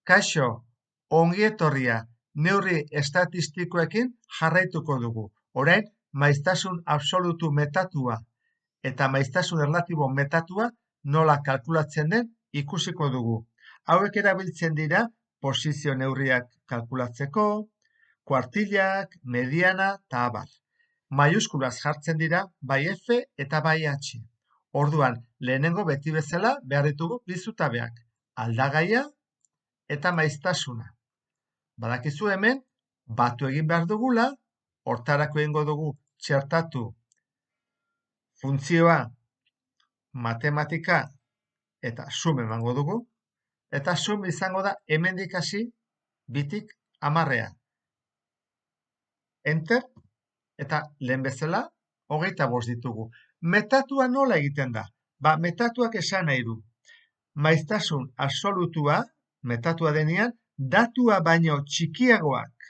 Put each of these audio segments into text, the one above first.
Kaixo, ongi etorria, neurri estatistikoekin jarraituko dugu. Orain, maiztasun absolutu metatua eta maiztasun erlatibo metatua nola kalkulatzen den ikusiko dugu. Hauek erabiltzen dira posizio neurriak kalkulatzeko, kuartilak, mediana eta abar. Maiuskulaz jartzen dira bai F eta bai H. Orduan, lehenengo beti bezala behar ditugu bi zutabeak, aldagaia eta maiztasuna. Badakizu hemen, batu egin behar dugula, hortarako egingo dugu txertatu funtzioa, matematika eta sum emango dugu, eta sum izango da hemendik hasi bitik 10. Enter, eta lehen bezala, 25 ditugu. Metatua nola egiten da? Metatuak esan nahi du. Maiztasun absolutua, metatua denean, datua baino txikiagoak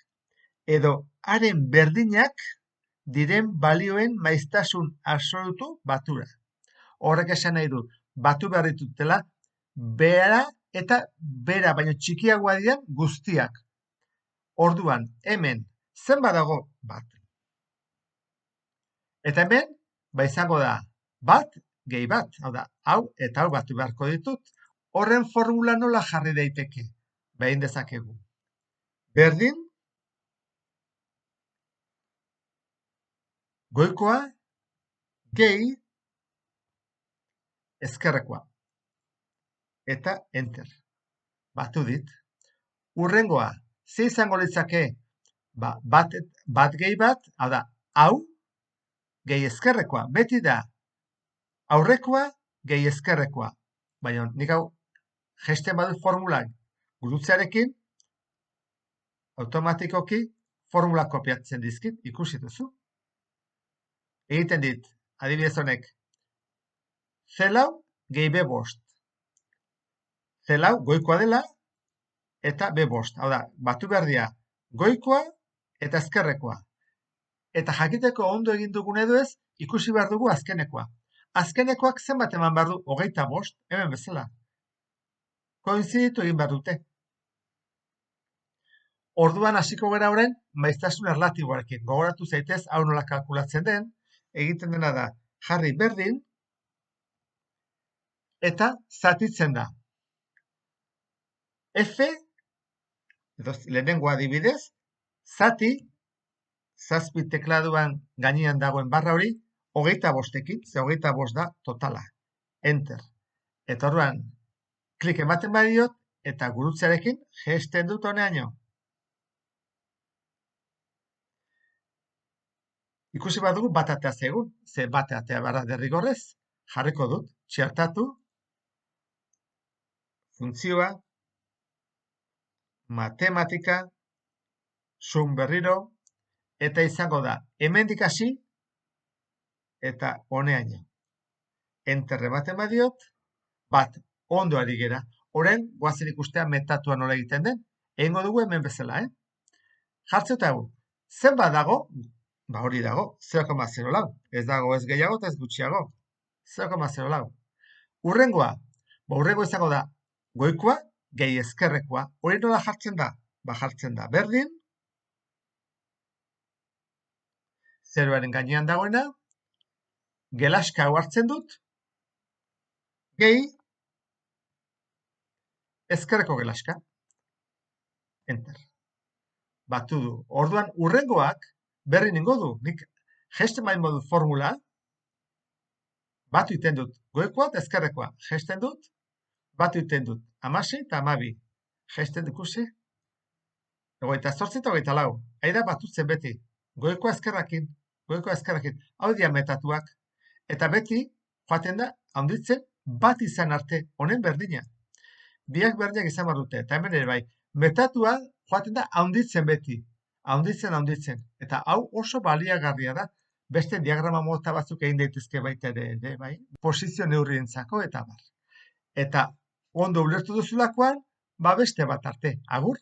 edo haren berdinak diren balioen maiztasun absolutu batura. Horrek esan nahi du, batu behar ditutela, bera eta bera baino txikiagoa diren guztiak. Orduan, hemen, zenbat dago bat? Eta hemen, izango da, bat gehi bat, hau da, hau eta hau batu beharko ditut. Horren formula nola jarri daiteke? Behin dezakegu. Berdin, goikoa, gehi, ezkerrekoa. Eta enter. Batu dit. Urrengoa, ze izango litzake? Bat gehi bat, hau da, hau, gehi ezkerrekoa. Beti da, aurrekoa, gehi ezkerrekoa. Baina nik hau, gesten badut formulan gurutzearekin, automatikoki formula kopiatzen dizkit, ikusi duzu. Egiten dit, adibidez honek, zelau gehi B5. Zelau goikoa dela eta B5. Hau da, batu behar dira goikoa eta ezkerrekoa. Eta jakiteko ondo egin dugun edo ez, ikusi behar dugu azkenekoa. Azkenekoak zenbat eman behar du 25, hemen bezala. Koinziditu egin behar dute. Orduan hasiko gara orain, maiztasun erlatiboarekin. Gogoratu zaitez, hau nola kalkulatzen den, egiten dena da, jarri berdin, eta zatitzen da. F, edo lehenengo adibidez, zati, zazpi tekladuan gainean dagoen barra hori, 25ekin, ze 25 da totala. Enter. Eta orduan, klik ematen badiot, eta gurutzearekin gesten dut honeaino. Ikusi bat dugu bat atea zegun, ze bat atea barra derrigorrez, jarriko dut, txertatu, funtzioa, matematika, sum berriro, eta izango da, hemendik hasi, eta honeaino. Enter ematen badiot, bat ondo ari gera. Orain, goazen ikustea metatua nola egiten den, egingo dugu hemen bezala, Jartzeta hau, zenbat dago? Hori dago, 0,04. Ez dago ez gehiago eta ez gutxiago. 0,04. Urrengoa, urrengo izango da, goikoa, gehi ezkerrekoa. Hori nola jartzen da? Jartzen da berdin, zeroaren gainean dagoena, gelaska hau hartzen dut, gehi, ezkerreko gelaska. Enter. Batu du. Orduan, urrengoak, berri ningo du. Nik gesten bain modu formula, batu iten dut. Goikoa eta ezkerrekoa. Gesten dut, batu iten dut. 16 eta 12. Gesten ikusi. 28 eta 24. Aida batutzen beti. Goikoa ezkerrakin. Goikoa ezkerrakin. Hau dia metatuak. Eta beti, joaten da, handitzen, bat izan arte, honen berdina. Biak berdinak izan behar dute. Eta hemen ere bai, metatua joaten da handitzen beti. Handitzen. Eta hau oso baliagarria da. Beste diagrama mota batzuk egin daitezke baita ere, bai. Posizio neurrientzako eta bar. Eta ondo ulertu duzulakoan, beste bat arte. Agur.